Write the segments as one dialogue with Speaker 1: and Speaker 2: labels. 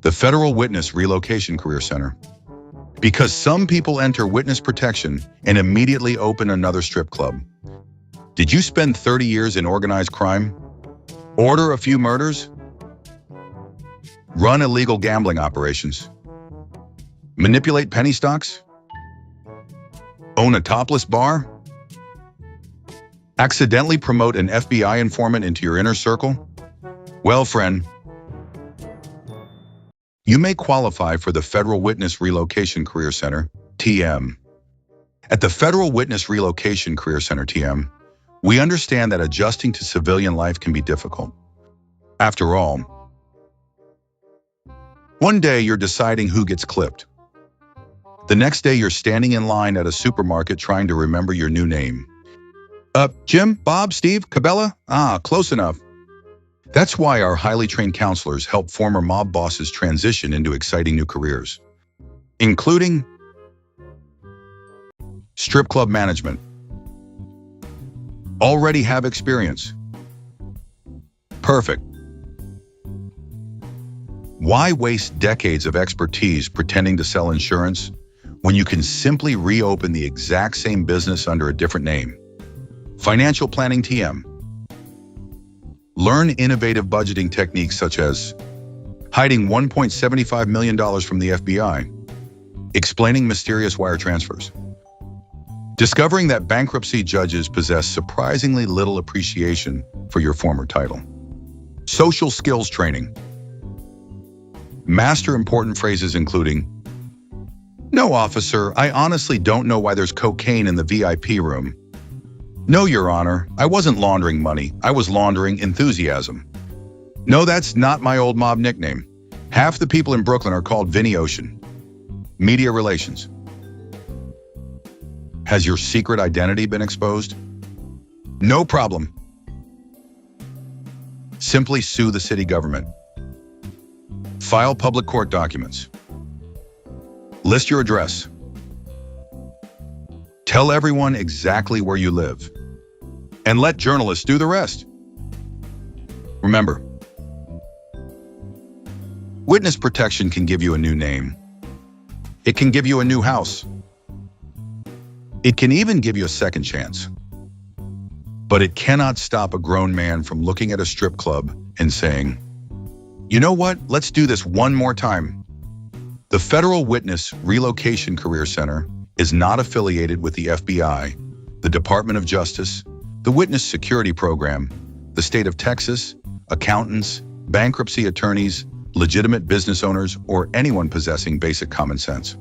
Speaker 1: The Federal Witness Relocation Career Center. Because some people enter witness protection and immediately open another strip club. Did you spend 30 years in organized crime? Order a few murders? Run illegal gambling operations? Manipulate penny stocks? Own a topless bar? Accidentally promote an FBI informant into your inner circle? Well, friend, you may qualify for the Federal Witness Relocation Career Center, TM. At the Federal Witness Relocation Career Center, TM, we understand that adjusting to civilian life can be difficult. After all, one day you're deciding who gets clipped. The next day you're standing in line at a supermarket trying to remember your new name. Jim, Bob, Steve, Cabela? Close enough. That's why our highly trained counselors help former mob bosses transition into exciting new careers, including strip club management. Already have experience? Perfect. Why waste decades of expertise pretending to sell insurance when you can simply reopen the exact same business under a different name? Financial planning TM. Learn innovative budgeting techniques such as hiding $1.75 million from the FBI, explaining mysterious wire transfers, discovering that bankruptcy judges possess surprisingly little appreciation for your former title. Social skills training. Master important phrases including, "No, officer, I honestly don't know why there's cocaine in the VIP room." "No, Your Honor, I wasn't laundering money, I was laundering enthusiasm." "No, that's not my old mob nickname. Half the people in Brooklyn are called Vinny Ocean." Media relations. Has your secret identity been exposed? No problem. Simply sue the city government. File public court documents. List your address. Tell everyone exactly where you live. And let journalists do the rest. Remember, witness protection can give you a new name. It can give you a new house. It can even give you a second chance. But it cannot stop a grown man from looking at a strip club and saying, "You know what? Let's do this one more time." The Federal Witness Relocation Career Center is not affiliated with the FBI, the Department of Justice, the Witness Security Program, the state of Texas, accountants, bankruptcy attorneys, legitimate business owners, or anyone possessing basic common sense.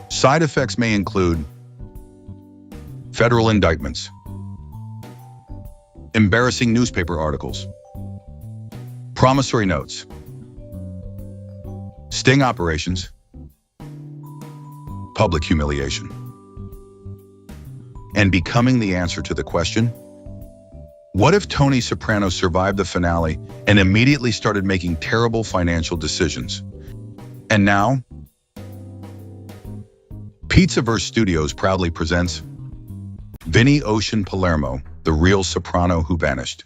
Speaker 1: Side effects may include federal indictments, embarrassing newspaper articles, promissory notes, sting operations, public humiliation, and becoming the answer to the question, what if Tony Soprano survived the finale and immediately started making terrible financial decisions? And now, Pizzaverse Studios proudly presents Vinny Ocean Palermo, the real soprano who vanished.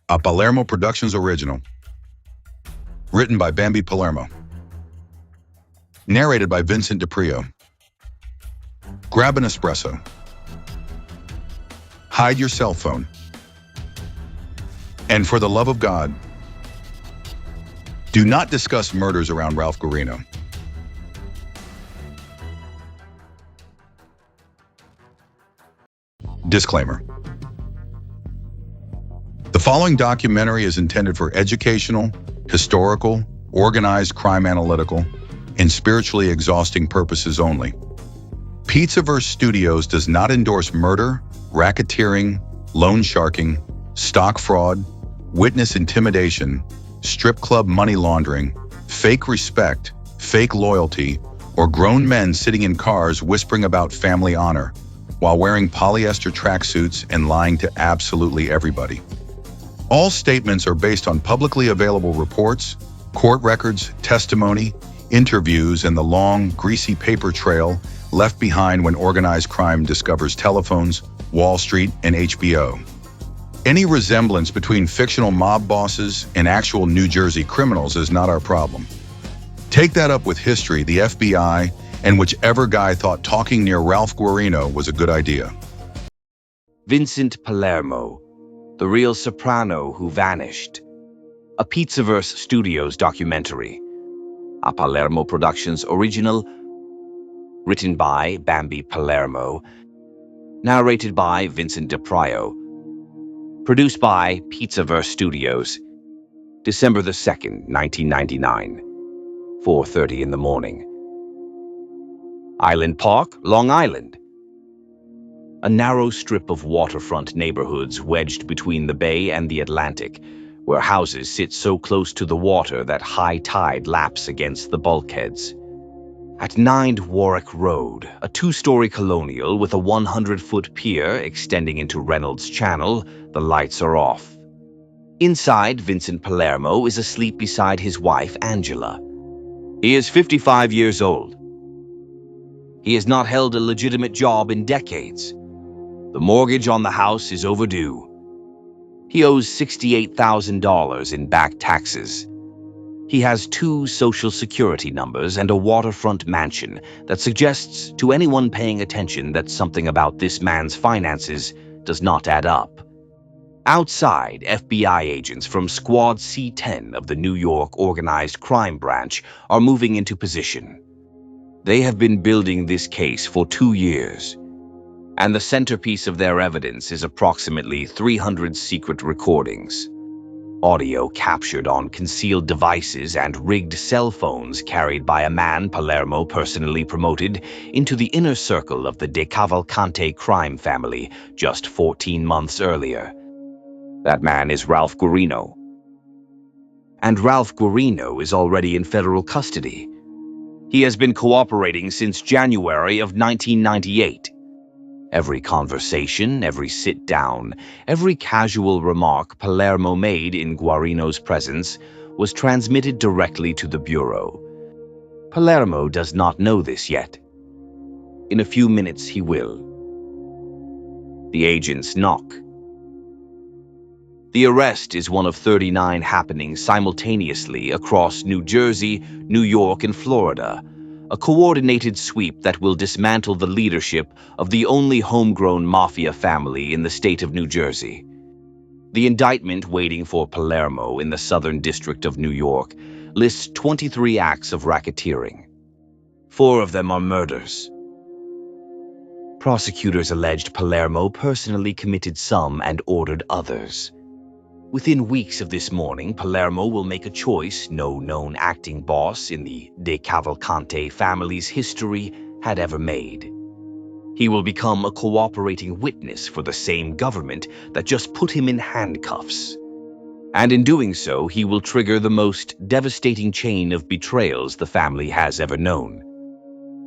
Speaker 1: A Palermo Productions original. Written by Bambi Palermo. Narrated by Vincent Palermo. Grab an espresso. Hide your cell phone. And for the love of God, do not discuss murders around Ralph Guarino. Disclaimer. The following documentary is intended for educational, historical, organized crime analytical, and spiritually exhausting purposes only. Pizzaverse Studios does not endorse murder, racketeering, loan sharking, stock fraud, witness intimidation, strip club money laundering, fake respect, fake loyalty, or grown men sitting in cars whispering about family honor while wearing polyester tracksuits and lying to absolutely everybody. All statements are based on publicly available reports, court records, testimony, interviews, and the long, greasy paper trail left behind when organized crime discovers telephones, Wall Street, and HBO. Any resemblance between fictional mob bosses and actual New Jersey criminals is not our problem. Take that up with history, the FBI, and whichever guy thought talking near Ralph Guarino was a good idea.
Speaker 2: Vincent Palermo, the real Soprano who vanished. A Pizzaverse Studios documentary. A Palermo Productions original, written by Bambi Palermo, narrated by Vincent DePrio, produced by Pizzaverse Studios, December the 2nd, 1999, 4:30 in the morning. Island Park, Long Island. A narrow strip of waterfront neighborhoods wedged between the bay and the Atlantic, where houses sit so close to the water that high tide laps against the bulkheads. At 9 Warwick Road, a 2-story colonial with a 100-foot pier extending into Reynolds Channel, the lights are off. Inside, Vincent Palermo is asleep beside his wife, Angela. He is 55 years old. He has not held a legitimate job in decades. The mortgage on the house is overdue. He owes $68,000 in back taxes. He has 2 social security numbers and a waterfront mansion that suggests to anyone paying attention that something about this man's finances does not add up. Outside, FBI agents from Squad C10 of the New York Organized Crime Branch are moving into position. They have been building this case for 2 years, and the centerpiece of their evidence is approximately 300 secret recordings. Audio captured on concealed devices and rigged cell phones carried by a man Palermo personally promoted into the inner circle of the DeCavalcante crime family just 14 months earlier. That man is Ralph Guarino. And Ralph Guarino is already in federal custody. He has been cooperating since January of 1998. Every conversation, every sit-down, every casual remark Palermo made in Guarino's presence was transmitted directly to the Bureau. Palermo does not know this yet. In a few minutes he will. The agents knock. The arrest is one of 39 happening simultaneously across New Jersey, New York, and Florida, a coordinated sweep that will dismantle the leadership of the only homegrown mafia family in the state of New Jersey. The indictment waiting for Palermo in the Southern District of New York lists 23 acts of racketeering. 4 of them are murders. Prosecutors alleged Palermo personally committed some and ordered others. Within weeks of this morning, Palermo will make a choice no known acting boss in the DeCavalcante family's history had ever made. He will become a cooperating witness for the same government that just put him in handcuffs. And in doing so, he will trigger the most devastating chain of betrayals the family has ever known.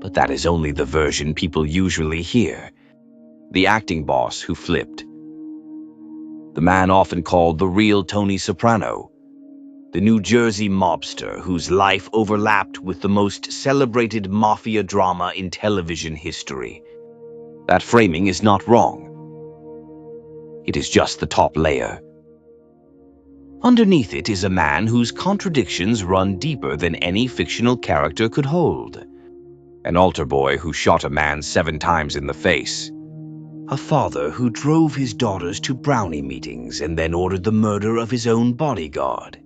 Speaker 2: But that is only the version people usually hear. The acting boss who flipped. The man often called the real Tony Soprano, the New Jersey mobster whose life overlapped with the most celebrated mafia drama in television history. That framing is not wrong. It is just the top layer. Underneath it is a man whose contradictions run deeper than any fictional character could hold. An altar boy who shot a man 7 times in the face. A father who drove his daughters to brownie meetings and then ordered the murder of his own bodyguard.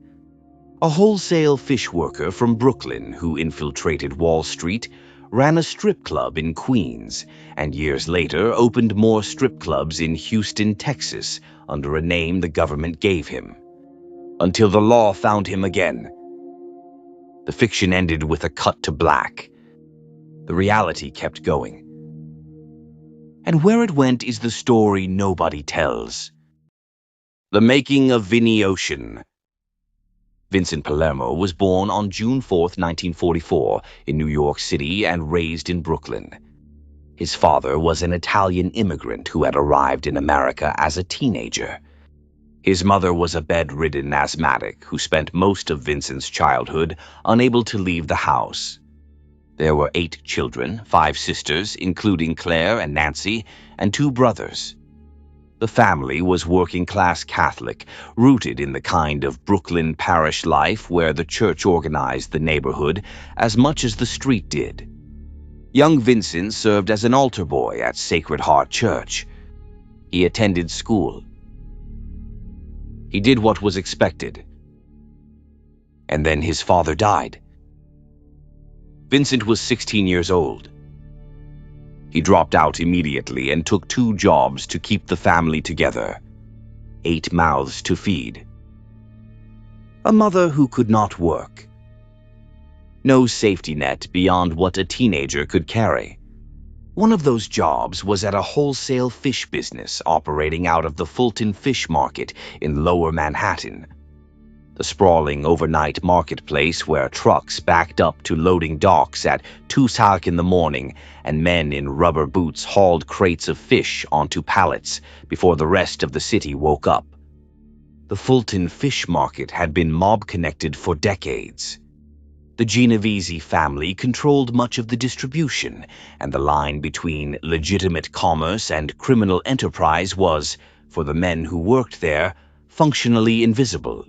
Speaker 2: A wholesale fish worker from Brooklyn who infiltrated Wall Street, ran a strip club in Queens, and years later opened more strip clubs in Houston, Texas, under a name the government gave him. Until the law found him again. The fiction ended with a cut to black. The reality kept going. And where it went is the story nobody tells. The making of Vinny Ocean. Vincent Palermo was born on June 4, 1944, in New York City and raised in Brooklyn. His father was an Italian immigrant who had arrived in America as a teenager. His mother was a bedridden asthmatic who spent most of Vincent's childhood unable to leave the house. There were 8 children, 5 sisters, including Claire and Nancy, and 2 brothers. The family was working-class Catholic, rooted in the kind of Brooklyn parish life where the church organized the neighborhood as much as the street did. Young Vincent served as an altar boy at Sacred Heart Church. He attended school. He did what was expected. And then his father died. Vincent was 16 years old. He dropped out immediately and took 2 jobs to keep the family together. 8 mouths to feed. A mother who could not work. No safety net beyond what a teenager could carry. One of those jobs was at a wholesale fish business operating out of the Fulton Fish Market in Lower Manhattan. The sprawling overnight marketplace where trucks backed up to loading docks at 2:00 in the morning and men in rubber boots hauled crates of fish onto pallets before the rest of the city woke up. The Fulton Fish Market had been mob-connected for decades. The Genovese family controlled much of the distribution, and the line between legitimate commerce and criminal enterprise was, for the men who worked there, functionally invisible.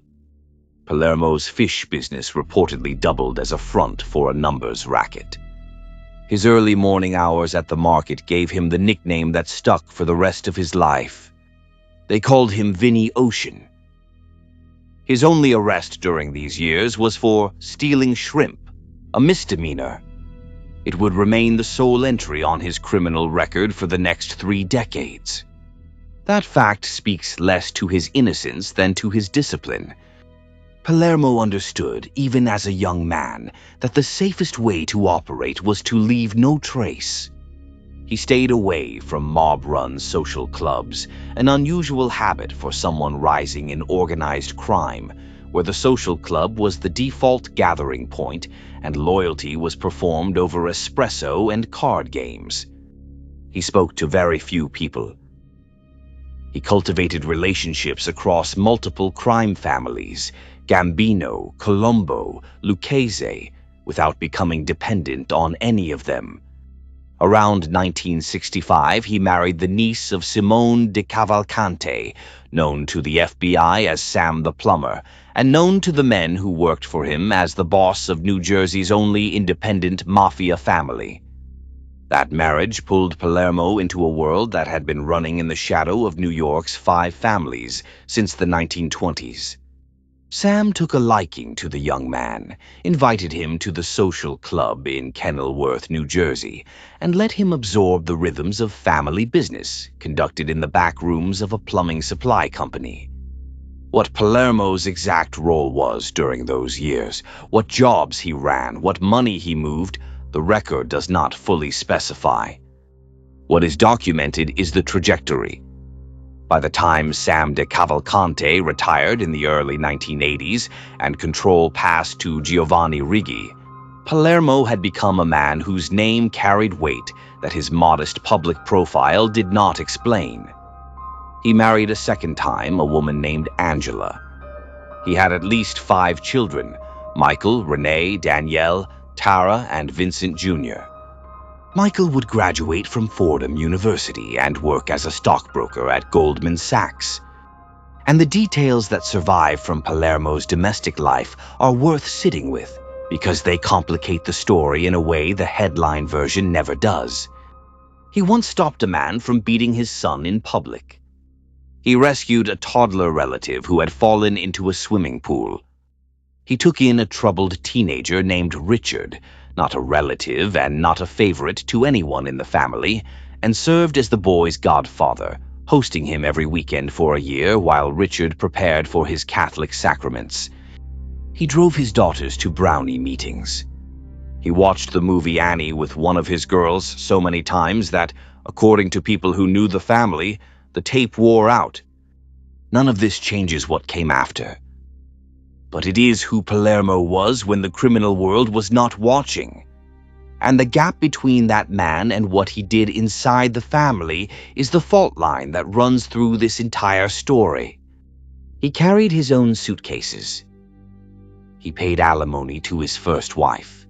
Speaker 2: Palermo's fish business reportedly doubled as a front for a numbers racket. His early morning hours at the market gave him the nickname that stuck for the rest of his life. They called him Vinny Ocean. His only arrest during these years was for stealing shrimp, a misdemeanor. It would remain the sole entry on his criminal record for the next 3 decades. That fact speaks less to his innocence than to his discipline. Palermo understood, even as a young man, that the safest way to operate was to leave no trace. He stayed away from mob-run social clubs, an unusual habit for someone rising in organized crime, where the social club was the default gathering point and loyalty was performed over espresso and card games. He spoke to very few people. He cultivated relationships across multiple crime families, Gambino, Colombo, Lucchese, without becoming dependent on any of them. Around 1965, he married the niece of Simone DeCavalcante, known to the FBI as Sam the Plumber, and known to the men who worked for him as the boss of New Jersey's only independent mafia family. That marriage pulled Palermo into a world that had been running in the shadow of New York's 5 families since the 1920s. Sam took a liking to the young man, invited him to the social club in Kenilworth, New Jersey, and let him absorb the rhythms of family business conducted in the back rooms of a plumbing supply company. What Palermo's exact role was during those years, what jobs he ran, what money he moved, the record does not fully specify. What is documented is the trajectory. By the time Sam DeCavalcante retired in the early 1980s and control passed to Giovanni Righi, Palermo had become a man whose name carried weight that his modest public profile did not explain. He married a second time, a woman named Angela. He had at least 5 children: Michael, Renee, Danielle, Tara, and Vincent Jr. Michael would graduate from Fordham University and work as a stockbroker at Goldman Sachs. And the details that survive from Palermo's domestic life are worth sitting with because they complicate the story in a way the headline version never does. He once stopped a man from beating his son in public. He rescued a toddler relative who had fallen into a swimming pool. He took in a troubled teenager named Richard, not a relative and not a favorite to anyone in the family, and served as the boy's godfather, hosting him every weekend for a year while Richard prepared for his Catholic sacraments. He drove his daughters to brownie meetings. He watched the movie Annie with one of his girls so many times that, according to people who knew the family, the tape wore out. None of this changes what came after. But it is who Palermo was when the criminal world was not watching. And the gap between that man and what he did inside the family is the fault line that runs through this entire story. He carried his own suitcases. He paid alimony to his first wife.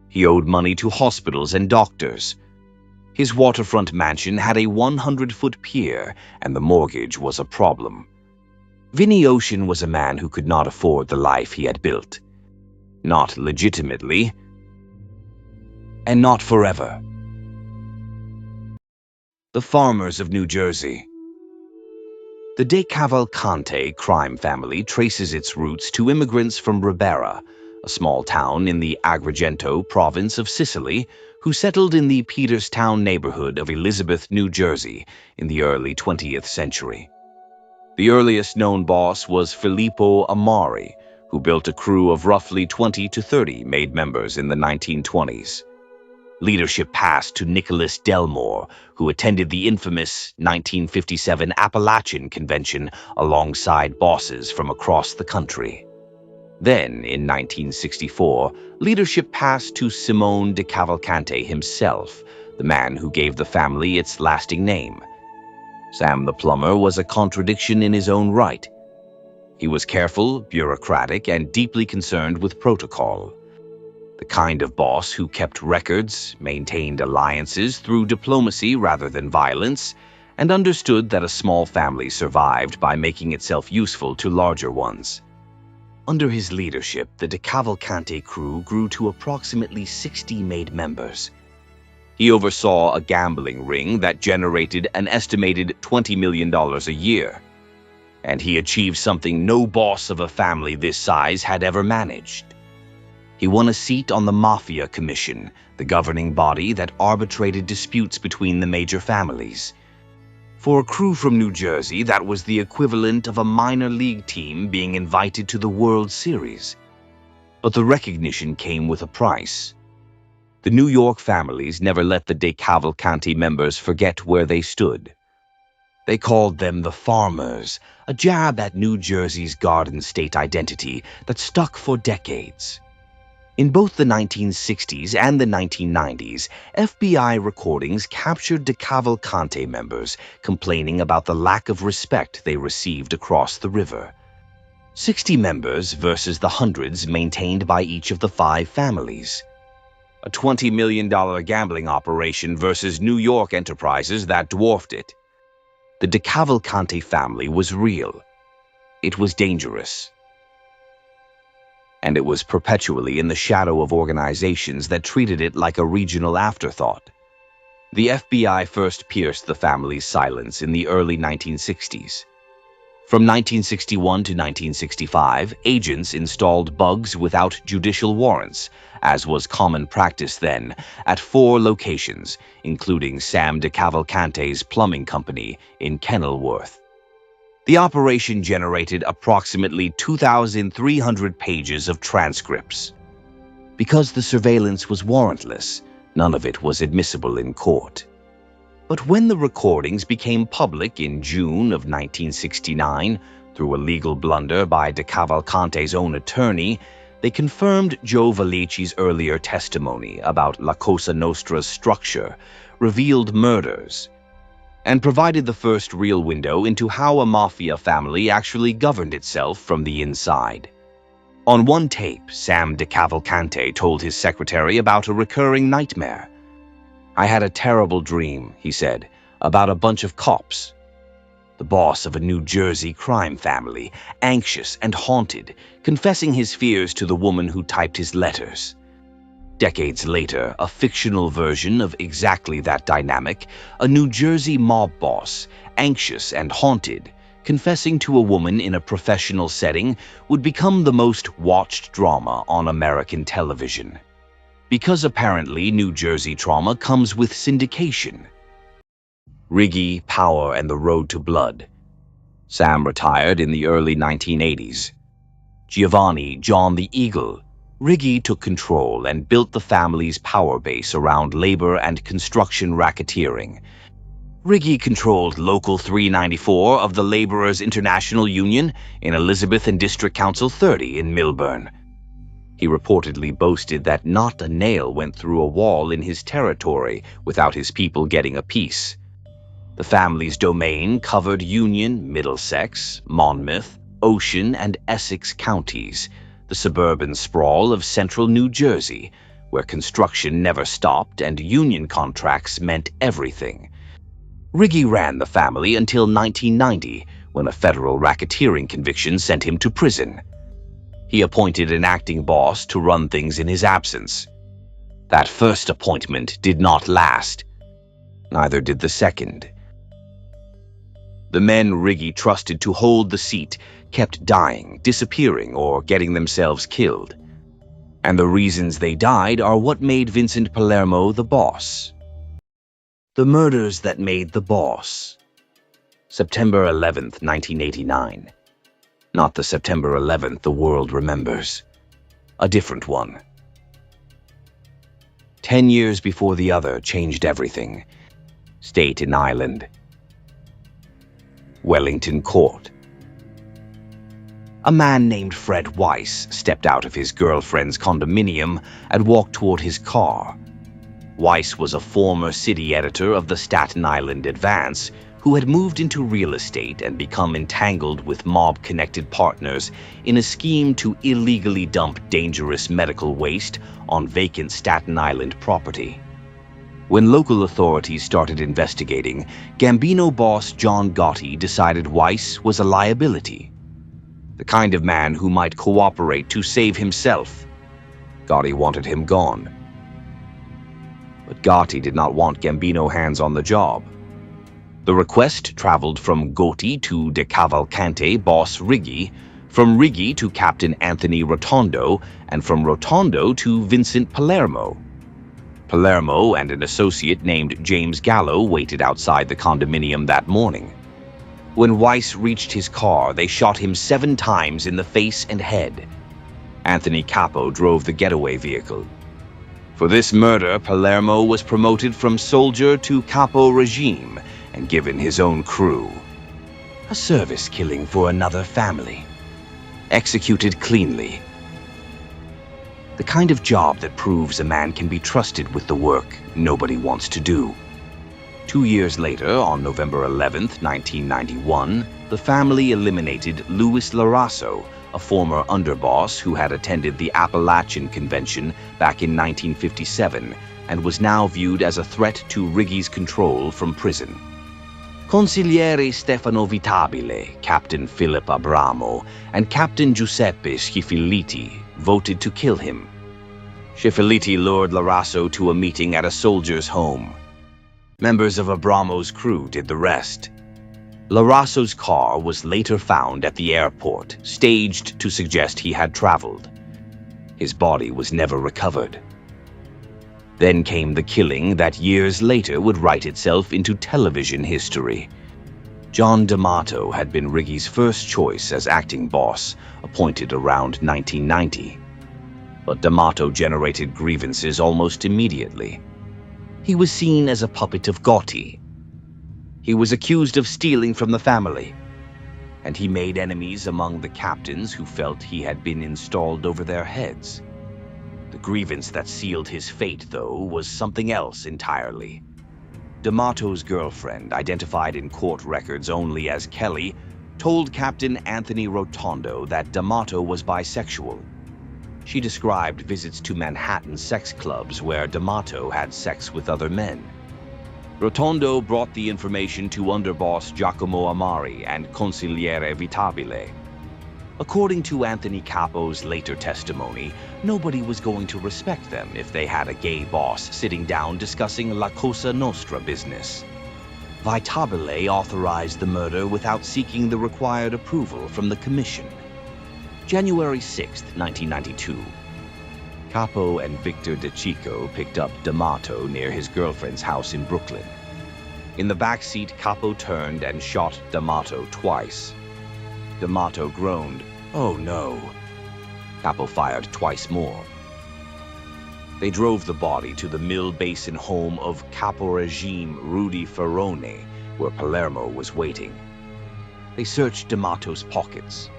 Speaker 2: He owed money to hospitals and doctors. His waterfront mansion had a 100-foot pier, and the mortgage was a problem. Vinny Ocean was a man who could not afford the life he had built. Not legitimately, and not forever. The Farmers of New Jersey. The DeCavalcante crime family traces its roots to immigrants from Ribera, a small town in the Agrigento province of Sicily, who settled in the Peterstown neighborhood of Elizabeth, New Jersey, in the early 20th century. The earliest known boss was Filippo Amari, who built a crew of roughly 20 to 30 made members in the 1920s. Leadership passed to Nicholas Delmore, who attended the infamous 1957 Appalachian Convention alongside bosses from across the country. Then, in 1964, leadership passed to Simone DeCavalcante himself, the man who gave the family its lasting name. Sam the plumber was a contradiction in his own right. He was careful, bureaucratic, and deeply concerned with protocol. The kind of boss who kept records, maintained alliances through diplomacy rather than violence, and understood that a small family survived by making itself useful to larger ones. Under his leadership, the DeCavalcante crew grew to approximately 60 made members. He oversaw a gambling ring that generated an estimated $20 million a year. And he achieved something no boss of a family this size had ever managed. He won a seat on the Mafia Commission, the governing body that arbitrated disputes between the major families. For a crew from New Jersey, that was the equivalent of a minor league team being invited to the World Series. But the recognition came with a price. The New York families never let the DeCavalcante members forget where they stood. They called them the Farmers, a jab at New Jersey's Garden State identity that stuck for decades. In both the 1960s and the 1990s, FBI recordings captured DeCavalcante members complaining about the lack of respect they received across the river. 60 members versus the hundreds maintained by each of the 5 families. A $20 million gambling operation versus New York enterprises that dwarfed it. The DeCavalcante family was real. It was dangerous. And it was perpetually in the shadow of organizations that treated it like a regional afterthought. The FBI first pierced the family's silence in the early 1960s. From 1961 to 1965, agents installed bugs without judicial warrants, as was common practice then, at 4 locations, including Sam DeCavalcante's plumbing company in Kenilworth. The operation generated approximately 2,300 pages of transcripts. Because the surveillance was warrantless, none of it was admissible in court. But when the recordings became public in June of 1969, through a legal blunder by DeCavalcante's own attorney, they confirmed Joe Valici's earlier testimony about La Cosa Nostra's structure, revealed murders, and provided the first real window into how a mafia family actually governed itself from the inside. On one tape, Sam DeCavalcante told his secretary about a recurring nightmare. "I had a terrible dream," he said, "about a bunch of cops. The boss of a New Jersey crime family, anxious and haunted, confessing his fears to the woman who typed his letters." Decades later, a fictional version of exactly that dynamic, a New Jersey mob boss, anxious and haunted, confessing to a woman in a professional setting, would become the most watched drama on American television. Because apparently New Jersey trauma comes with syndication. Riggy, Power, and the Road to Blood. Sam retired in the early 1980s. Giovanni, John the Eagle. Riggy took control and built the family's power base around labor and construction racketeering. Riggy controlled Local 394 of the Laborers International Union in Elizabeth and District Council 30 in Millburn. He reportedly boasted that not a nail went through a wall in his territory without his people getting a piece. The family's domain covered Union, Middlesex, Monmouth, Ocean, and Essex counties, the suburban sprawl of central New Jersey, where construction never stopped and union contracts meant everything. Riggy ran the family until 1990, when a federal racketeering conviction sent him to prison. He appointed an acting boss to run things in his absence. That first appointment did not last. Neither did the second. The men Riggy trusted to hold the seat kept dying, disappearing, or getting themselves killed. And the reasons they died are what made Vincent Palermo the boss. The murders that made the boss. September 11th, 1989. Not the September 11th the world remembers. A different one. 10 years before the other changed everything. Staten Island. Wellington Court. A man named Fred Weiss stepped out of his girlfriend's condominium and walked toward his car. Weiss was a former city editor of the Staten Island Advance who had moved into real estate and become entangled with mob-connected partners in a scheme to illegally dump dangerous medical waste on vacant Staten Island property. When local authorities started investigating, Gambino boss John Gotti decided Weiss was a liability. The kind of man who might cooperate to save himself. Gotti wanted him gone. But Gotti did not want Gambino hands on the job. The request traveled from Gotti to DeCavalcante boss Riggy, from Riggy to Captain Anthony Rotondo, and from Rotondo to Vincent Palermo. Palermo and an associate named James Gallo waited outside the condominium that morning. When Weiss reached his car, they shot him 7 times in the face and head. Anthony Capo drove the getaway vehicle. For this murder, Palermo was promoted from soldier to capo regime and given his own crew. A service killing for another family. Executed cleanly. The kind of job that proves a man can be trusted with the work nobody wants to do. 2 years later, on November 11th, 1991, the family eliminated Louis Larasso, a former underboss who had attended the Appalachian Convention back in 1957 and was now viewed as a threat to Riggy's control from prison. Consigliere Stefano Vitabile, Captain Philip Abramo, and Captain Giuseppe Schifiliti voted to kill him. Schifiliti lured Larasso to a meeting at a soldier's home. Members of Abramo's crew did the rest. Larasso's car was later found at the airport, staged to suggest he had traveled. His body was never recovered. Then came the killing that years later would write itself into television history. John D'Amato had been Riggy's first choice as acting boss, appointed around 1990. But D'Amato generated grievances almost immediately. He was seen as a puppet of Gotti. He was accused of stealing from the family, and he made enemies among the captains who felt he had been installed over their heads. The grievance that sealed his fate, though, was something else entirely. D'Amato's girlfriend, identified in court records only as Kelly, told Captain Anthony Rotondo that D'Amato was bisexual. She described visits to Manhattan sex clubs where D'Amato had sex with other men. Rotondo brought the information to underboss Giacomo Amari and Consigliere Vitabile. According to Anthony Capo's later testimony, nobody was going to respect them if they had a gay boss sitting down discussing La Cosa Nostra business. Vitabile authorized the murder without seeking the required approval from the commission. January 6, 1992. Capo and Victor DeChico picked up D'Amato near his girlfriend's house in Brooklyn. In the backseat, Capo turned and shot D'Amato twice. D'Amato groaned, "Oh no." Capo fired twice more. They drove the body to the Mill Basin home of Capo Regime Rudy Ferrone, where Palermo was waiting. They searched D'Amato's pockets.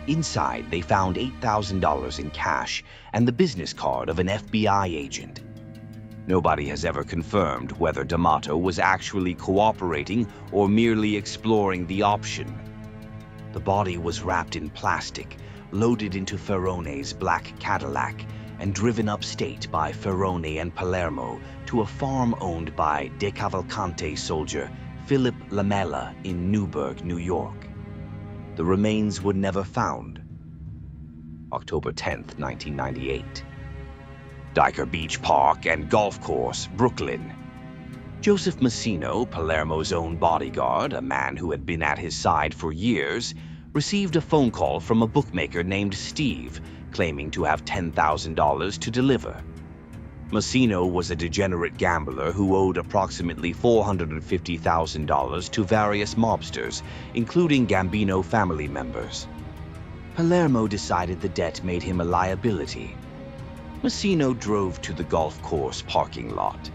Speaker 2: Inside, they found $8,000 in cash and the business card of an FBI agent. Nobody has ever confirmed whether D'Amato was actually cooperating or merely exploring the option. The body was wrapped in plastic, loaded into Ferrone's black Cadillac, and driven upstate by Ferroni and Palermo to a farm owned by DeCavalcante soldier Philip Lamela in Newburgh, New York. The remains were never found. October 10th, 1998. Dyker Beach Park and Golf Course, Brooklyn. Joseph Massino, Palermo's own bodyguard, a man who had been at his side for years, received a phone call from a bookmaker named Steve, claiming to have $10,000 to deliver. Massino was a degenerate gambler who owed approximately $450,000 to various mobsters, including Gambino family members. Palermo decided the debt made him a liability. Massino drove to the golf course parking lot.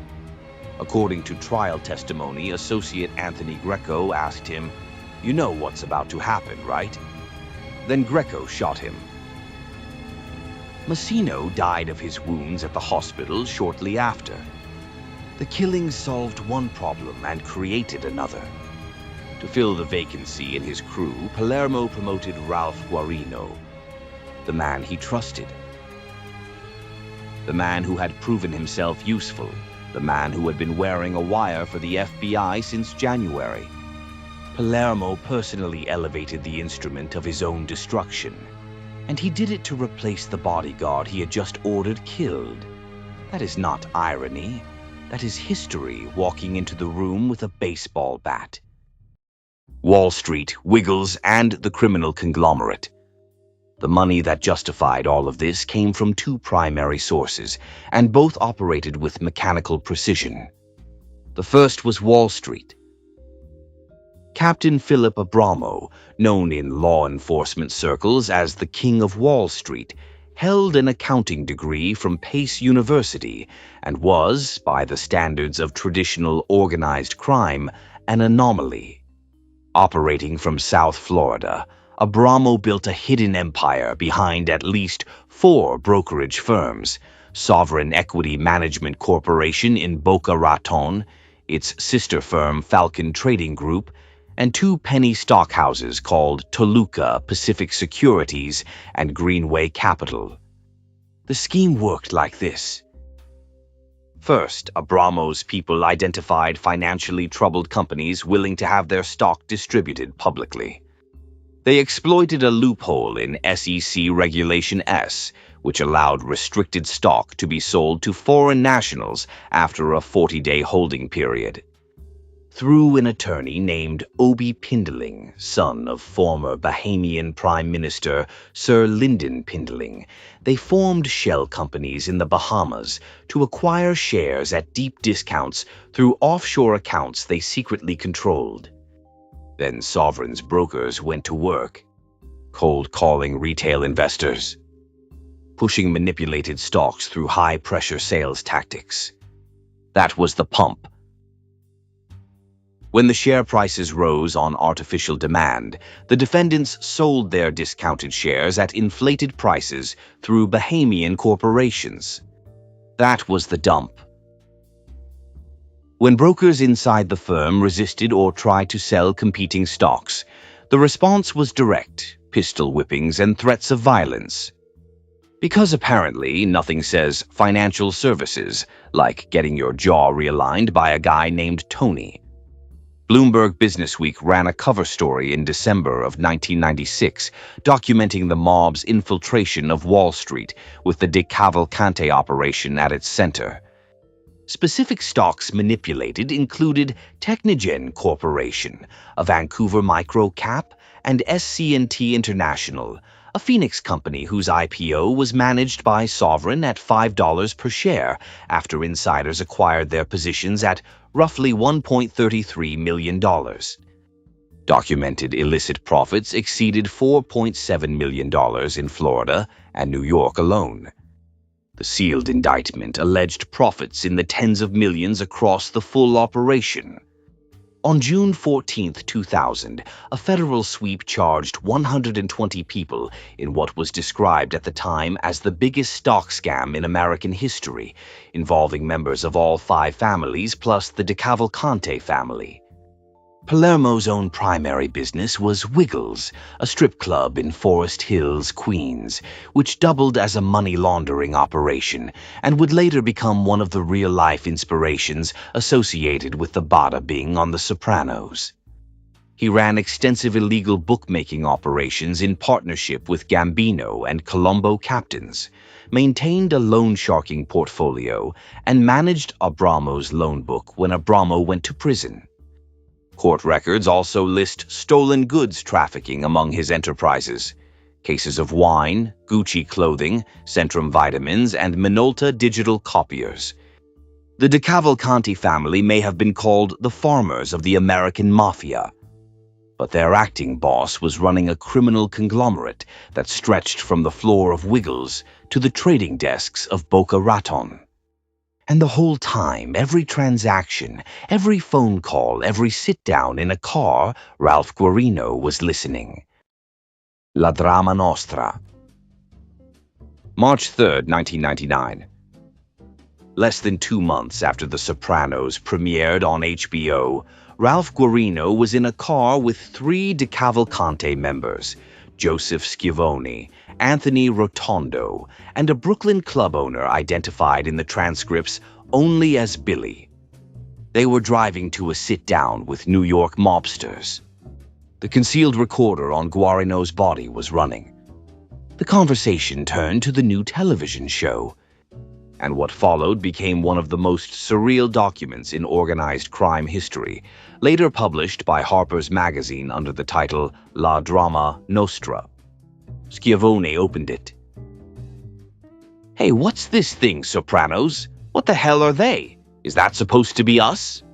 Speaker 2: According to trial testimony, Associate Anthony Greco asked him, "You know what's about to happen, right?" Then Greco shot him. Massino died of his wounds at the hospital shortly after. The killing solved one problem and created another. To fill the vacancy in his crew, Palermo promoted Ralph Guarino, the man he trusted. The man who had proven himself useful, the man who had been wearing a wire for the FBI since January. Palermo personally elevated the instrument of his own destruction, and he did it to replace the bodyguard he had just ordered killed. That is not irony. That is history walking into the room with a baseball bat. Wall Street, Wiggles, and the criminal conglomerate. The money that justified all of this came from two primary sources, and both operated with mechanical precision. The first was Wall Street. Captain Philip Abramo, known in law enforcement circles as the King of Wall Street, held an accounting degree from Pace University and was, by the standards of traditional organized crime, an anomaly. Operating from South Florida, Abramo built a hidden empire behind at least 4 brokerage firms: Sovereign Equity Management Corporation in Boca Raton, its sister firm Falcon Trading Group, and 2 penny stock houses called Toluca Pacific Securities and Greenway Capital. The scheme worked like this. First, Abramo's people identified financially troubled companies willing to have their stock distributed publicly. They exploited a loophole in SEC Regulation S, which allowed restricted stock to be sold to foreign nationals after a 40-day holding period. Through an attorney named Obi Pindeling, son of former Bahamian Prime Minister Sir Lyndon Pindeling, they formed shell companies in the Bahamas to acquire shares at deep discounts through offshore accounts they secretly controlled. Then Sovereign's brokers went to work, cold-calling retail investors, pushing manipulated stocks through high-pressure sales tactics. That was the pump. When the share prices rose on artificial demand, the defendants sold their discounted shares at inflated prices through Bahamian corporations. That was the dump. When brokers inside the firm resisted or tried to sell competing stocks, the response was direct, pistol whippings and threats of violence. Because apparently nothing says financial services like getting your jaw realigned by a guy named Tony. Bloomberg Businessweek ran a cover story in December of 1996 documenting the mob's infiltration of Wall Street with the DeCavalcante operation at its center. Specific stocks manipulated included Technogen Corporation, a Vancouver micro-cap, and SC&T International, a Phoenix company whose IPO was managed by Sovereign at $5 per share after insiders acquired their positions at roughly $1.33 million. Documented illicit profits exceeded $4.7 million in Florida and New York alone. The sealed indictment alleged profits in the tens of millions across the full operation. On June 14, 2000, a federal sweep charged 120 people in what was described at the time as the biggest stock scam in American history, involving members of all 5 families plus the DeCavalcante family. Palermo's own primary business was Wiggles, a strip club in Forest Hills, Queens, which doubled as a money laundering operation and would later become one of the real-life inspirations associated with the Bada Bing on The Sopranos. He ran extensive illegal bookmaking operations in partnership with Gambino and Colombo captains, maintained a loan sharking portfolio, and managed Abramo's loan book when Abramo went to prison. Court records also list stolen goods trafficking among his enterprises. Cases of wine, Gucci clothing, Centrum vitamins, and Minolta digital copiers. The DeCavalcante family may have been called the farmers of the American mafia, but their acting boss was running a criminal conglomerate that stretched from the floor of Wiggles to the trading desks of Boca Raton. And the whole time, every transaction, every phone call, every sit-down in a car, Ralph Guarino was listening. La Drama Nostra. March 3rd, 1999. Less than 2 months after The Sopranos premiered on HBO, Ralph Guarino was in a car with 3 DeCavalcante members, Joseph Schiavone, Anthony Rotondo, and a Brooklyn club owner identified in the transcripts only as Billy. They were driving to a sit-down with New York mobsters. The concealed recorder on Guarino's body was running. The conversation turned to the new television show, and what followed became one of the most surreal documents in organized crime history, later published by Harper's Magazine under the title La Drama Nostra. Schiavone opened it. "Hey, what's this thing, Sopranos? What the hell are they? Is that supposed to be us?"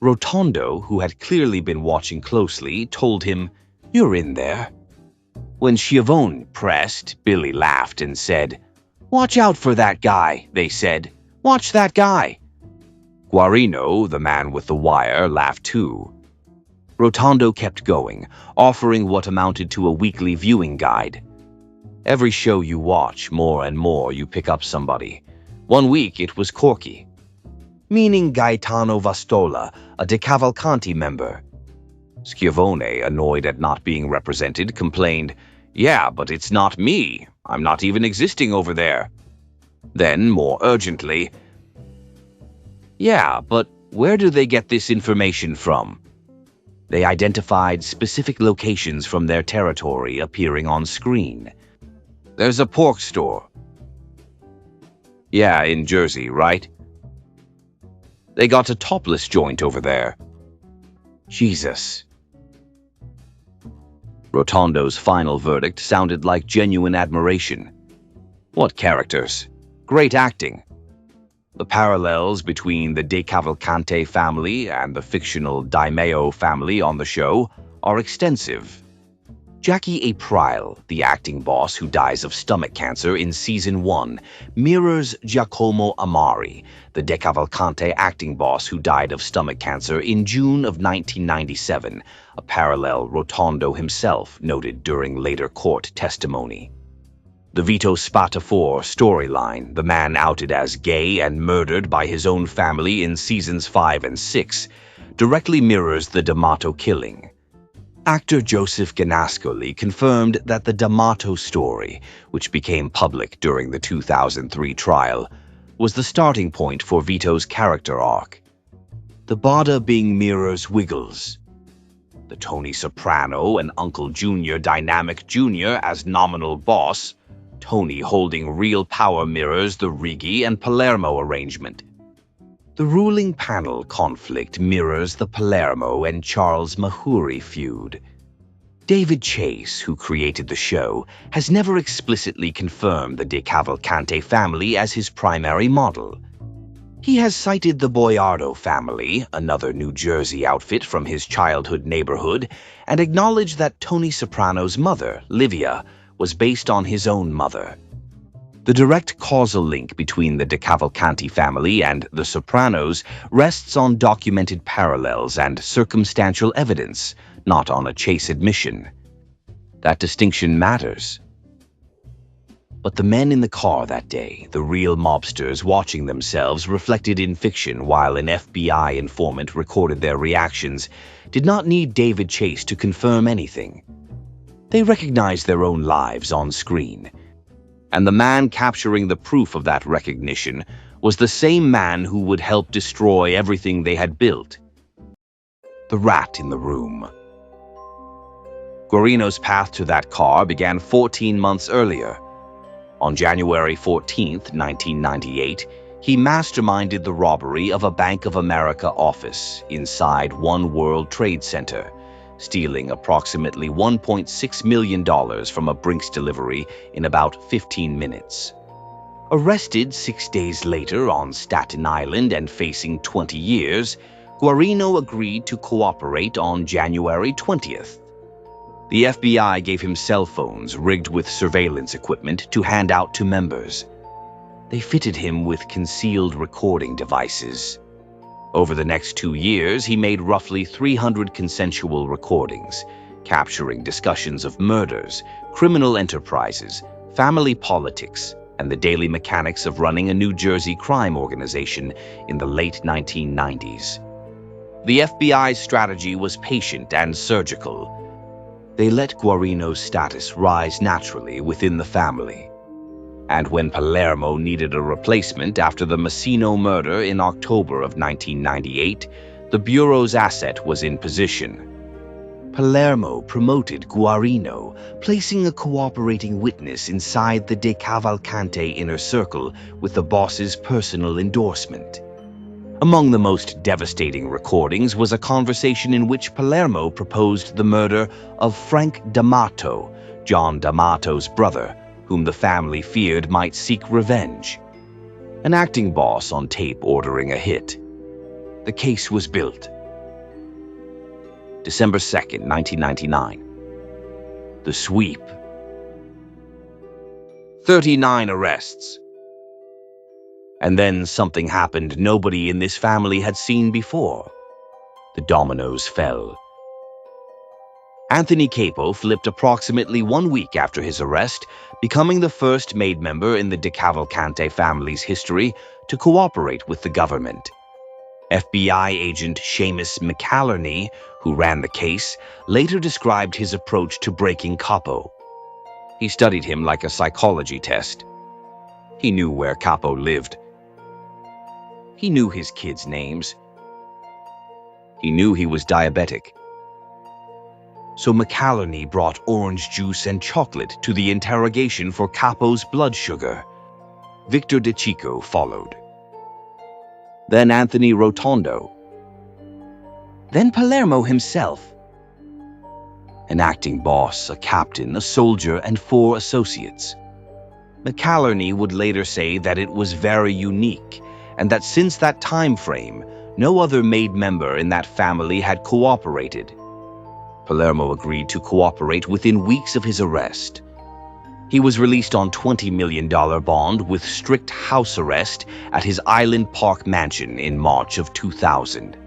Speaker 2: Rotondo, who had clearly been watching closely, told him, "You're in there." When Schiavone pressed, Billy laughed and said, "Watch out for that guy," they said. "Watch that guy." Guarino, the man with the wire, laughed too. Rotondo kept going, offering what amounted to a weekly viewing guide. Every show you watch, more and more you pick up somebody. One week it was Corky, meaning Gaetano Vastola, a DeCavalcante member. Schiavone, annoyed at not being represented, complained, "Yeah, but it's not me. I'm not even existing over there." Then, more urgently, "Yeah, but where do they get this information from?" They identified specific locations from their territory appearing on screen. "There's a pork store." "Yeah, in Jersey, right?" "They got a topless joint over there." Jesus. Rotondo's final verdict sounded like genuine admiration. What characters? Great acting. The parallels between the DeCavalcante family and the fictional Daimeo family on the show are extensive. Jackie Aprile, the acting boss who dies of stomach cancer in Season 1, mirrors Giacomo Amari, the DeCavalcante acting boss who died of stomach cancer in June of 1997, a parallel Rotondo himself noted during later court testimony. The Vito Spatafore storyline, the man outed as gay and murdered by his own family in Seasons 5 and 6, directly mirrors the D'Amato killing. Actor Joseph Ganascoli confirmed that the D'Amato story, which became public during the 2003 trial, was the starting point for Vito's character arc. The Bada Bing mirrors Wiggles. The Tony Soprano and Uncle Junior dynamic Junior as nominal boss, Tony holding real power mirrors the Righi and Palermo arrangement. The ruling panel conflict mirrors the Palermo and Charles Mahuri feud. David Chase, who created the show, has never explicitly confirmed the DeCavalcante family as his primary model. He has cited the Boiardo family, another New Jersey outfit from his childhood neighborhood, and acknowledged that Tony Soprano's mother, Livia, was based on his own mother. The direct causal link between the DeCavalcante family and The Sopranos rests on documented parallels and circumstantial evidence, not on a Chase admission. That distinction matters. But the men in the car that day, the real mobsters watching themselves reflected in fiction while an FBI informant recorded their reactions, did not need David Chase to confirm anything. They recognized their own lives on screen. And the man capturing the proof of that recognition was the same man who would help destroy everything they had built. The rat in the room. Guarino's path to that car began 14 months earlier. On January 14, 1998, he masterminded the robbery of a Bank of America office inside One World Trade Center, stealing approximately $1.6 million from a Brinks delivery in about 15 minutes. Arrested 6 days later on Staten Island and facing 20 years, Guarino agreed to cooperate on January 20th. The FBI gave him cell phones rigged with surveillance equipment to hand out to members. They fitted him with concealed recording devices. Over the next 2 years, he made roughly 300 consensual recordings, capturing discussions of murders, criminal enterprises, family politics, and the daily mechanics of running a New Jersey crime organization in the late 1990s. The FBI's strategy was patient and surgical. They let Guarino's status rise naturally within the family. And when Palermo needed a replacement after the Messino murder in October of 1998, the Bureau's asset was in position. Palermo promoted Guarino, placing a cooperating witness inside the DeCavalcante inner circle with the boss's personal endorsement. Among the most devastating recordings was a conversation in which Palermo proposed the murder of Frank D'Amato, John D'Amato's brother, whom the family feared might seek revenge. An acting boss on tape ordering a hit. The case was built. December 2nd, 1999. The sweep. 39 arrests. And then something happened nobody in this family had seen before. The dominoes fell. Anthony Capo flipped approximately 1 week after his arrest, becoming the first made member in the DeCavalcante family's history to cooperate with the government. FBI agent Seamus McAlerney, who ran the case, later described his approach to breaking Capo. He studied him like a psychology test. He knew where Capo lived. He knew his kids' names. He knew he was diabetic. So McAlerney brought orange juice and chocolate to the interrogation for Capo's blood sugar. Victor DeChico followed. Then Anthony Rotondo. Then Palermo himself. An acting boss, a captain, a soldier, and 4 associates. McAlerney would later say that it was very unique, and that since that time frame, no other made member in that family had cooperated. Palermo agreed to cooperate within weeks of his arrest. He was released on $20 million bond with strict house arrest at his Island Park mansion in March of 2000.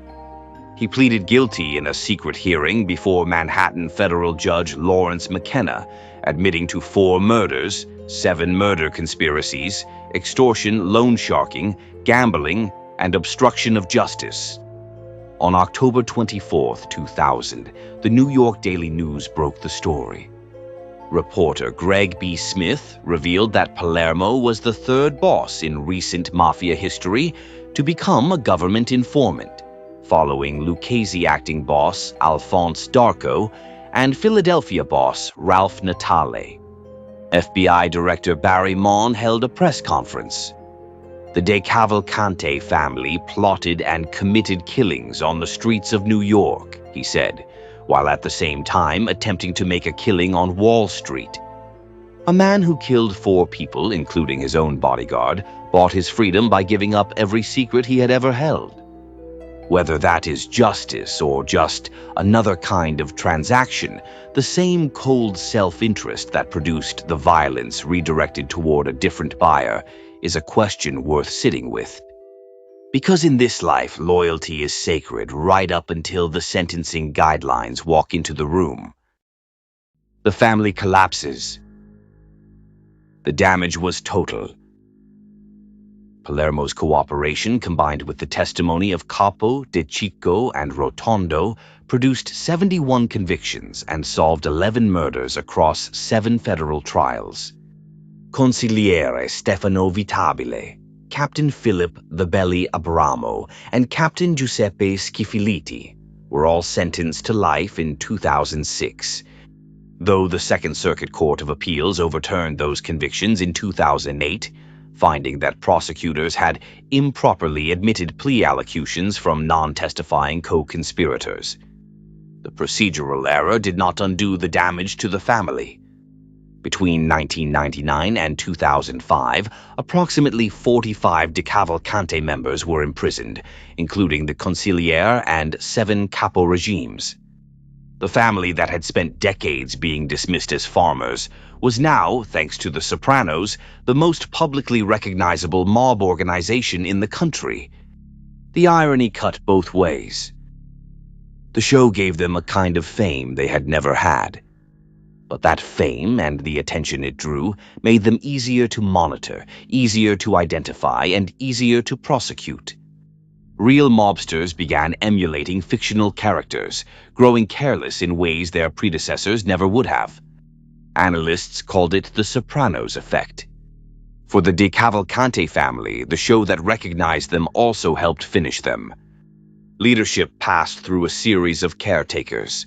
Speaker 2: He pleaded guilty in a secret hearing before Manhattan federal judge Lawrence McKenna, admitting to 4 murders, 7 murder conspiracies, extortion, loan sharking, gambling, and obstruction of justice. On October 24, 2000, the New York Daily News broke the story. Reporter Greg B. Smith revealed that Palermo was the 3rd boss in recent mafia history to become a government informant, following Lucchese acting boss Alphonse Darco and Philadelphia boss Ralph Natale. FBI Director Barry Mon held a press conference. The DeCavalcante family plotted and committed killings on the streets of New York, he said, while at the same time attempting to make a killing on Wall Street. A man who killed 4 people, including his own bodyguard, bought his freedom by giving up every secret he had ever held. Whether that is justice or just another kind of transaction, the same cold self-interest that produced the violence redirected toward a different buyer is a question worth sitting with. Because in this life, loyalty is sacred right up until the sentencing guidelines walk into the room. The family collapses. The damage was total. Palermo's cooperation, combined with the testimony of Capo, De Chico, and Rotondo, produced 71 convictions and solved 11 murders across 7 federal trials. Consigliere Stefano Vitabile, Captain Philip the Belly Abramo, and Captain Giuseppe Schifiliti were all sentenced to life in 2006. Though the Second Circuit Court of Appeals overturned those convictions in 2008, finding that prosecutors had improperly admitted plea allocutions from non-testifying co-conspirators. The procedural error did not undo the damage to the family. Between 1999 and 2005, approximately 45 DeCavalcante members were imprisoned, including the Consigliere and 7 capo regimes. The family that had spent decades being dismissed as farmers was now, thanks to the Sopranos, the most publicly recognizable mob organization in the country. The irony cut both ways. The show gave them a kind of fame they had never had. But that fame and the attention it drew made them easier to monitor, easier to identify, and easier to prosecute. Real mobsters began emulating fictional characters, growing careless in ways their predecessors never would have. Analysts called it the Sopranos effect. For the DeCavalcante family, the show that recognized them also helped finish them. Leadership passed through a series of caretakers.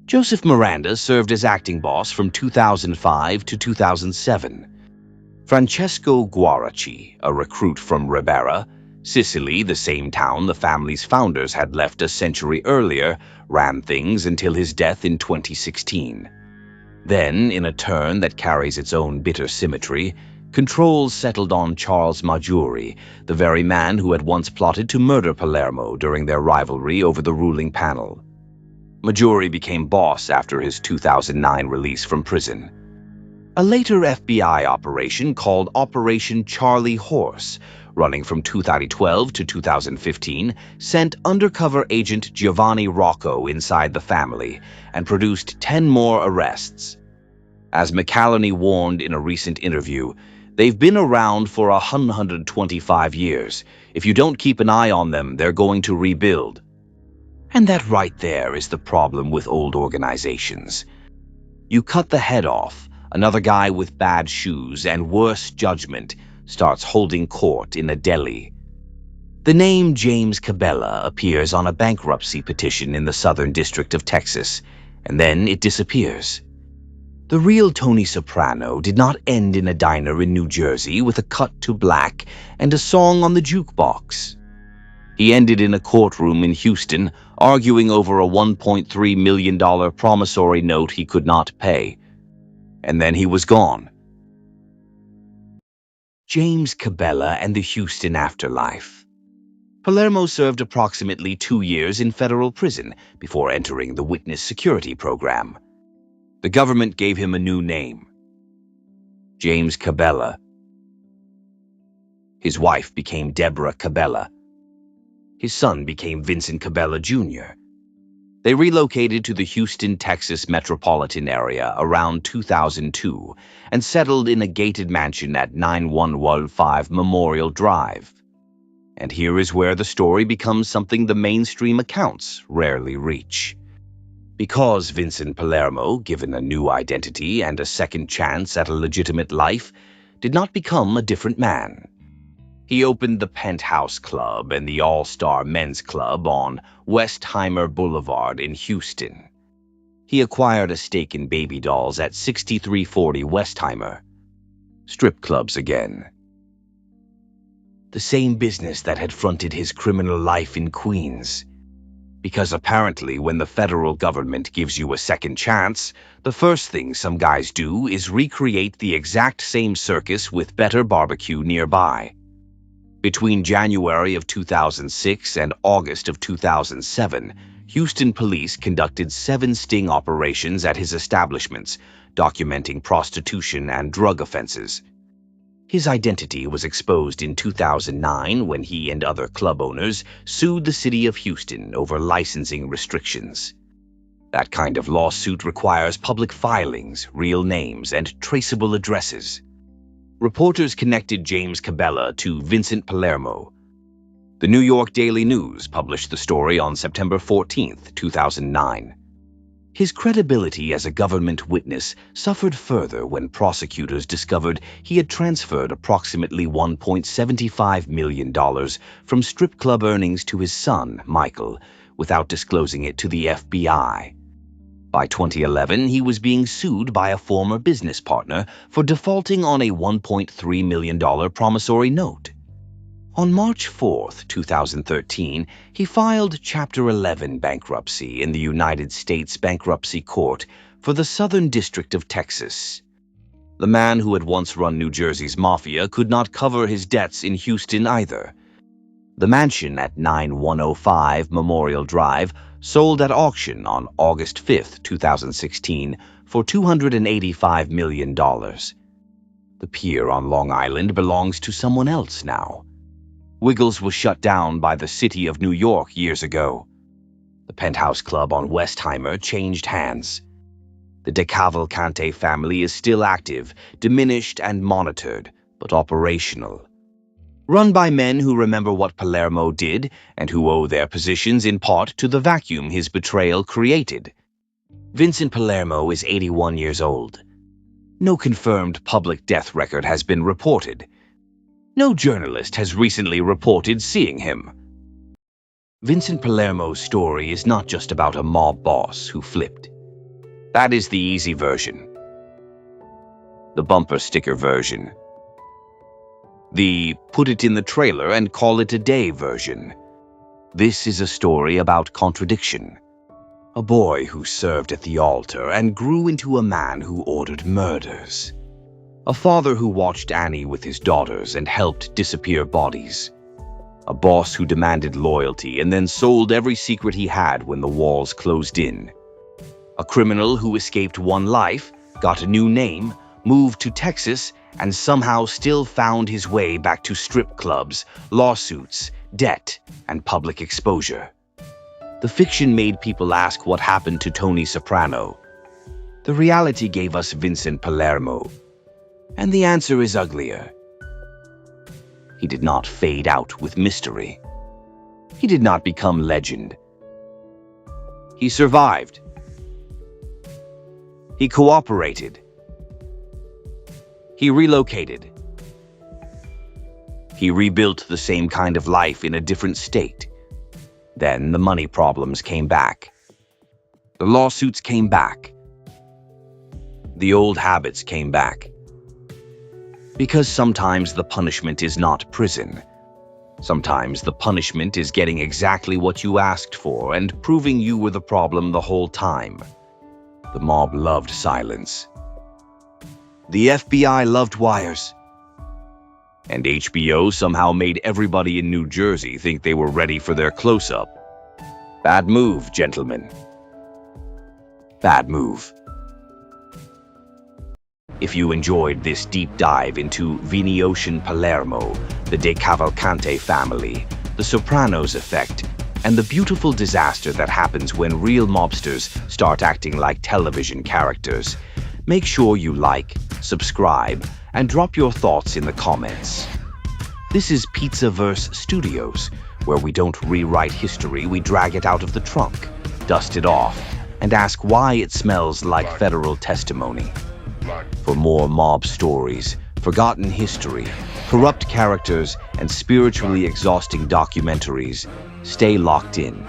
Speaker 2: Joseph Miranda served as acting boss from 2005 to 2007. Francesco Guaraci, a recruit from Ribera, Sicily, the same town the family's founders had left a century earlier, ran things until his death in 2016. Then, in a turn that carries its own bitter symmetry, control settled on Charles Maggiore, the very man who had once plotted to murder Palermo during their rivalry over the ruling panel. Maggiore became boss after his 2009 release from prison. A later FBI operation called Operation Charlie Horse, running from 2012 to 2015, sent undercover agent Giovanni Rocco inside the family and produced 10 more arrests. As McCallany warned in a recent interview, they've been around for 125 years. If you don't keep an eye on them, they're going to rebuild. And that right there is the problem with old organizations. You cut the head off, another guy with bad shoes and worse judgment starts holding court in a deli. The name James Cabela appears on a bankruptcy petition in the Southern District of Texas, and then it disappears. The real Tony Soprano did not end in a diner in New Jersey with a cut to black and a song on the jukebox. He ended in a courtroom in Houston, arguing over a $1.3 million promissory note he could not pay. And then he was gone. James Cabela and the Houston afterlife. Palermo served approximately 2 years in federal prison before entering the witness security program. The government gave him a new name, James Cabela. His wife became Deborah Cabela. His son became Vincent Cabela Jr. They relocated to the Houston, Texas metropolitan area around 2002 and settled in a gated mansion at 9115 Memorial Drive. And here is where the story becomes something the mainstream accounts rarely reach. Because Vincent Palermo, given a new identity and a second chance at a legitimate life, did not become a different man. He opened the Penthouse Club and the All-Star Men's Club on Westheimer Boulevard in Houston. He acquired a stake in baby dolls at 6340 Westheimer. Strip clubs again. The same business that had fronted his criminal life in Queens. Because apparently when the federal government gives you a second chance, the first thing some guys do is recreate the exact same circus with better barbecue nearby. Between January of 2006 and August of 2007, Houston police conducted 7 sting operations at his establishments, documenting prostitution and drug offenses. His identity was exposed in 2009 when he and other club owners sued the city of Houston over licensing restrictions. That kind of lawsuit requires public filings, real names, and traceable addresses. Reporters connected James Cabela to Vincent Palermo. The New York Daily News published the story on September 14, 2009. His credibility as a government witness suffered further when prosecutors discovered he had transferred approximately $1.75 million from strip club earnings to his son, Michael, without disclosing it to the FBI. By 2011, he was being sued by a former business partner for defaulting on a $1.3 million promissory note. On March 4, 2013, he filed Chapter 11 bankruptcy in the United States Bankruptcy Court for the Southern District of Texas. The man who had once run New Jersey's mafia could not cover his debts in Houston either. The mansion at 9105 Memorial Drive sold at auction on August 5, 2016 for $285 million. The pier on Long Island belongs to someone else now. Wiggles was shut down by the city of New York years ago. The Penthouse Club on Westheimer changed hands. The DeCavalcante family is still active, diminished and monitored, but operational. Run by men who remember what Palermo did and who owe their positions in part to the vacuum his betrayal created. Vincent Palermo is 81 years old. No confirmed public death record has been reported. No journalist has recently reported seeing him. Vincent Palermo's story is not just about a mob boss who flipped. That is the easy version. The bumper sticker version. The put it in the trailer and call it a day version. This is a story about contradiction. A boy who served at the altar and grew into a man who ordered murders. A father who watched Annie with his daughters and helped disappear bodies. A boss who demanded loyalty and then sold every secret he had when the walls closed in. A criminal who escaped one life, got a new name, moved to Texas, and somehow still found his way back to strip clubs, lawsuits, debt, and public exposure. The fiction made people ask what happened to Tony Soprano. The reality gave us Vincent Palermo. And the answer is uglier. He did not fade out with mystery. He did not become legend. He survived. He cooperated. He relocated. He rebuilt the same kind of life in a different state. Then the money problems came back. The lawsuits came back. The old habits came back. Because sometimes the punishment is not prison. Sometimes the punishment is getting exactly what you asked for and proving you were the problem the whole time. The mob loved silence. The FBI loved wires. And HBO somehow made everybody in New Jersey think they were ready for their close-up. Bad move, gentlemen. Bad move. If you enjoyed this deep dive into Vincent Palermo, the DeCavalcante family, the Sopranos effect, and the beautiful disaster that happens when real mobsters start acting like television characters, make sure you like, subscribe, and drop your thoughts in the comments. This is Pizzaverse Studios, where we don't rewrite history, we drag it out of the trunk, dust it off, and ask why it smells like federal testimony. For more mob stories, forgotten history, corrupt characters, and spiritually exhausting documentaries, stay locked in.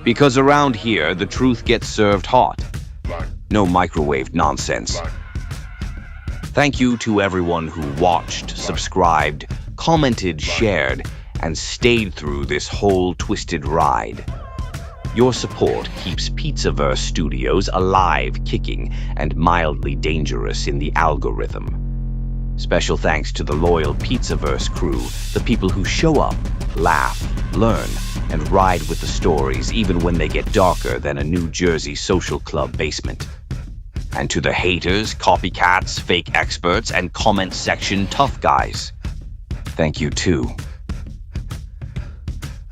Speaker 2: Because around here, the truth gets served hot. No microwave nonsense. Thank you to everyone who watched, subscribed, commented, shared, and stayed through this whole twisted ride. Your support keeps Pizzaverse Studios alive, kicking, and mildly dangerous in the algorithm. Special thanks to the loyal Pizzaverse crew, the people who show up, laugh, learn, and ride with the stories even when they get darker than a New Jersey social club basement. And to the haters, copycats, fake experts, and comment section tough guys, thank you too.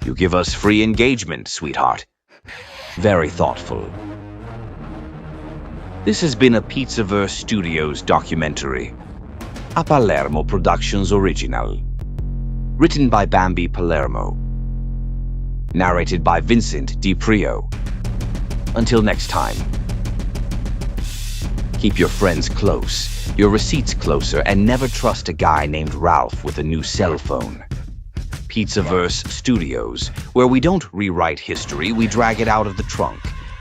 Speaker 2: You give us free engagement, sweetheart. Very thoughtful. This has been a Pizzaverse Studios documentary. A Palermo Productions Original. Written by Bambi Palermo. Narrated by Vincent Palermo. Until next time. Keep your friends close, your receipts closer, and never trust a guy named Ralph with a new cell phone. Pizzaverse Studios, where we don't rewrite history, we drag it out of the trunk,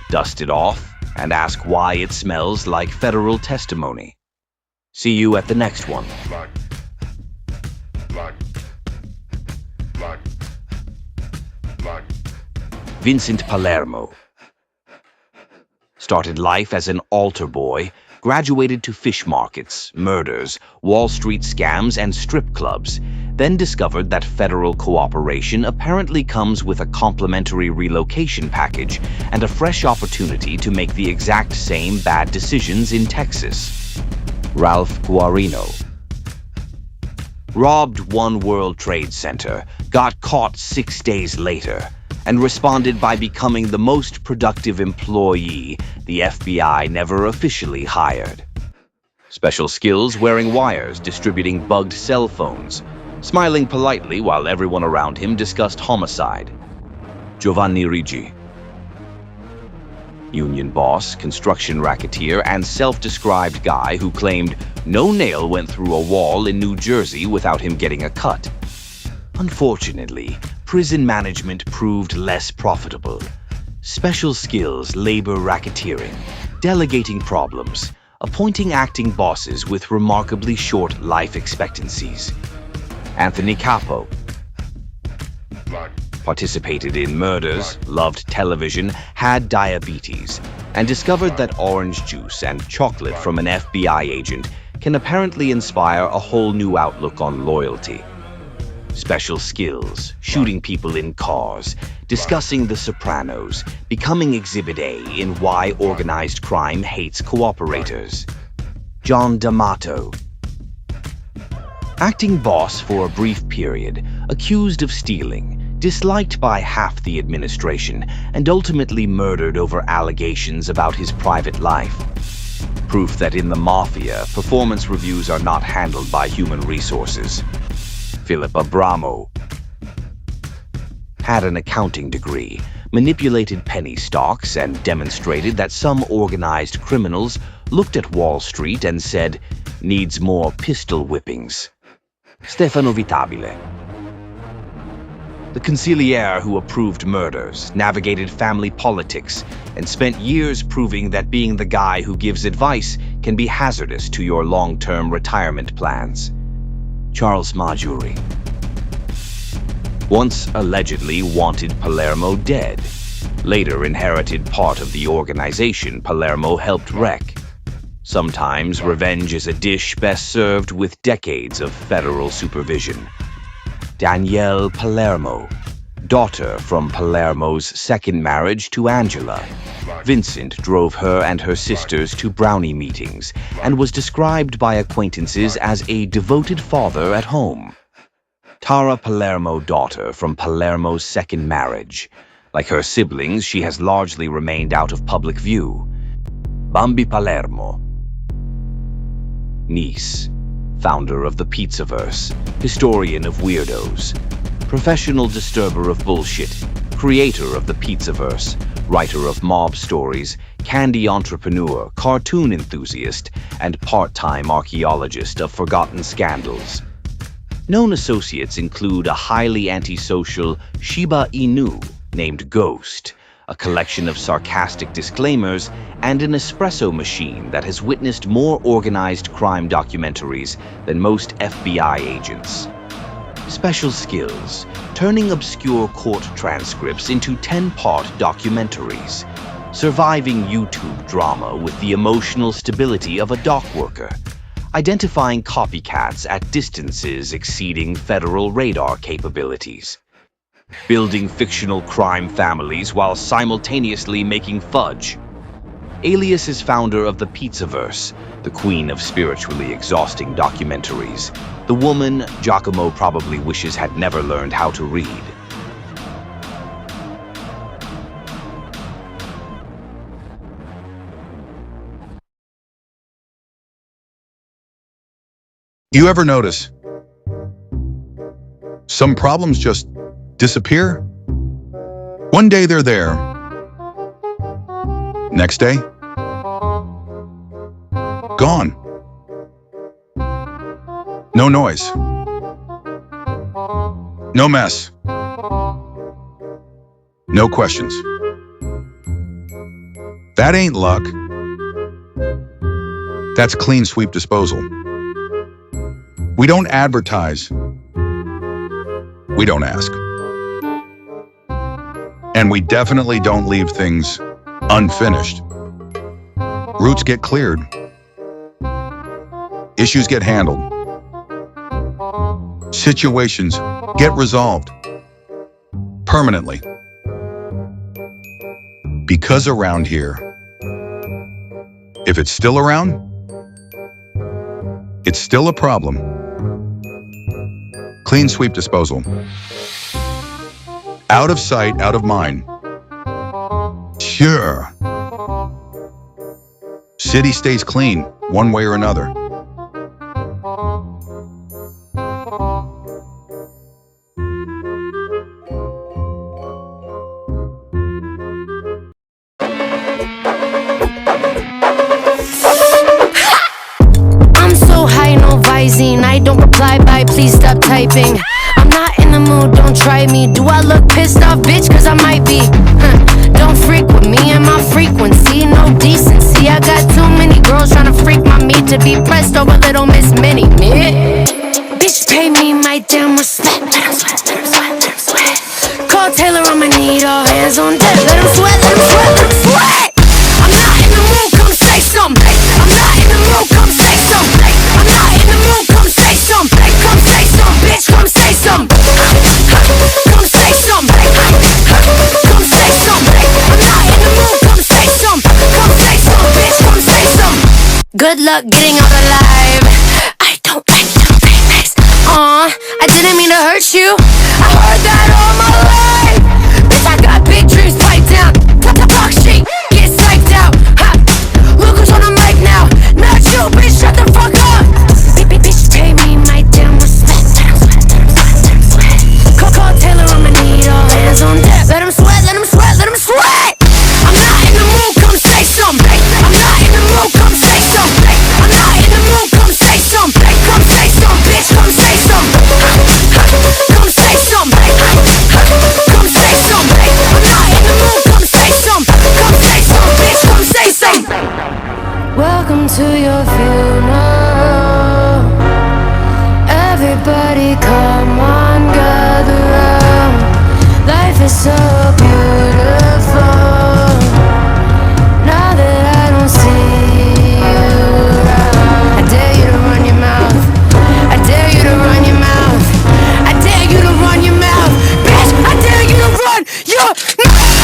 Speaker 2: dust it off, and ask why it smells like federal testimony. See you at the next one. Vincent Palermo started life as an altar boy, graduated to fish markets, murders, Wall Street scams, and strip clubs, then discovered that federal cooperation apparently comes with a complimentary relocation package and a fresh opportunity to make the exact same bad decisions in Texas. Ralph Guarino robbed One World Trade Center, got caught 6 days later, and responded by becoming the most productive employee the FBI never officially hired. Special skills wearing wires, distributing bugged cell phones, smiling politely while everyone around him discussed homicide. Giovanni Ricci. Union boss, construction racketeer, and self-described guy who claimed no nail went through a wall in New Jersey without him getting a cut. Unfortunately, prison management proved less profitable. Special skills, labor racketeering, delegating problems, appointing acting bosses with remarkably short life expectancies. Anthony Capo participated in murders, loved television, had diabetes, and discovered that orange juice and chocolate from an FBI agent can apparently inspire a whole new outlook on loyalty. Special skills, shooting people in cars, discussing the Sopranos, becoming Exhibit A in Why Organized Crime Hates Cooperators. John D'Amato. Acting boss for a brief period, accused of stealing, disliked by half the administration, and ultimately murdered over allegations about his private life. Proof that in the mafia, performance reviews are not handled by human resources. Philip Abramo had an accounting degree, manipulated penny stocks, and demonstrated that some organized criminals looked at Wall Street and said, "Needs more pistol whippings." Stefano Vitabile. The conciliere who approved murders, navigated family politics, and spent years proving that being the guy who gives advice can be hazardous to your long-term retirement plans. Charles Marjorie. Once allegedly wanted Palermo dead, later inherited part of the organization Palermo helped wreck. Sometimes revenge is a dish best served with decades of federal supervision. Danielle Palermo, daughter from Palermo's second marriage to Angela. Vincent drove her and her sisters to brownie meetings and was described by acquaintances as a devoted father at home. Tara Palermo, daughter from Palermo's second marriage. Like her siblings, she has largely remained out of public view. Bambi Palermo. Niece, founder of the Pizzaverse, historian of weirdos, professional disturber of bullshit, creator of the Pizzaverse, writer of mob stories, candy entrepreneur, cartoon enthusiast, and part-time archaeologist of forgotten scandals. Known associates include a highly antisocial Shiba Inu named Ghost, a collection of sarcastic disclaimers, and an espresso machine that has witnessed more organized crime documentaries than most FBI agents. Special skills, turning obscure court transcripts into 10-part documentaries, surviving YouTube drama with the emotional stability of a dock worker, identifying copycats at distances exceeding federal radar capabilities, building fictional crime families while simultaneously making fudge. Alias is founder of the Pizzaverse, the queen of spiritually exhausting documentaries, the woman Giacomo probably wishes had never learned how to read.
Speaker 1: You ever notice some problems just disappear? One day they're there. Next day, gone. No noise. No mess. No questions. That ain't luck. That's clean sweep disposal. We don't advertise. We don't ask. And we definitely don't leave things unfinished. Routes get cleared. Issues get handled. Situations get resolved permanently. Because around here, if it's still around, it's still a problem. Clean sweep disposal. Out of sight, out of mind. Sure. City stays clean, one way or another.
Speaker 3: I don't reply by, please stop typing. I'm not in the mood, don't try me. Do I look pissed off, bitch? Cause I might be. Don't freak with me and my frequency. No decency, I got too many girls trying to freak my meat to be pressed over little Miss Mini Me. Bitch, pay me my damn respect. Let him sweat, let him sweat, let him sweat. Call Taylor, I'ma need all hands on deck. Let him sweat, let him sweat, let him sweat. I'm not in the mood, come say something. I'm not in the mood, come say something. I'm not in the mood, come say something. Come say something, bitch, come say something. Come say something. Come say something. I'm not in the mood, come say something. Come say something, bitch, come say something. Good luck getting out alive. I don't like to famous. I didn't mean to hurt you. I heard that all my life. Bitch, I got big dreams, pipe down. Talk shit, get psyched out. Look who's on the mic now. Not you, bitch, shut the fuck up. Bitch, pay me my damn respect. Let him sweat, let him sweat, let him sweat. Call Taylor, I'ma need all hands on deck. Let him sweat, let him sweat, let him sweat. I'm not in the mood, come say something. I'm not in the mood, come say something. I'm not in the mood, come say something. Come say something, bitch, come say something. Come say something. Come say something. I'm not in the mood, come say something. Come say something, bitch, come say something. Welcome to your funeral. Everybody come on, gather round. Life is so beautiful. Now that I don't see you around, I dare you to run your mouth. I dare you to run your mouth. I dare you to run your mouth. Bitch, I dare you to run your mouth.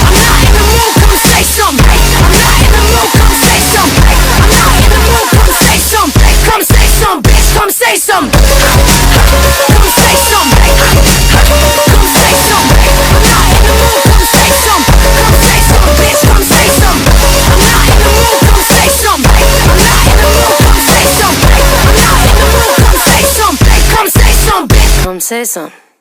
Speaker 3: I'm not in the mood, come say something. I'm not in the mood, come say something. I'm not in the mood, come say something. Come say something, bitch, come say something. Come say something. Come say something. I'm not in the mood, come say something. Come say something, bitch, come say something. I'm not in the mood, come say something. I'm not in the mood, come say something. I'm not in the mood, come say something. Come say something, bitch, come say something.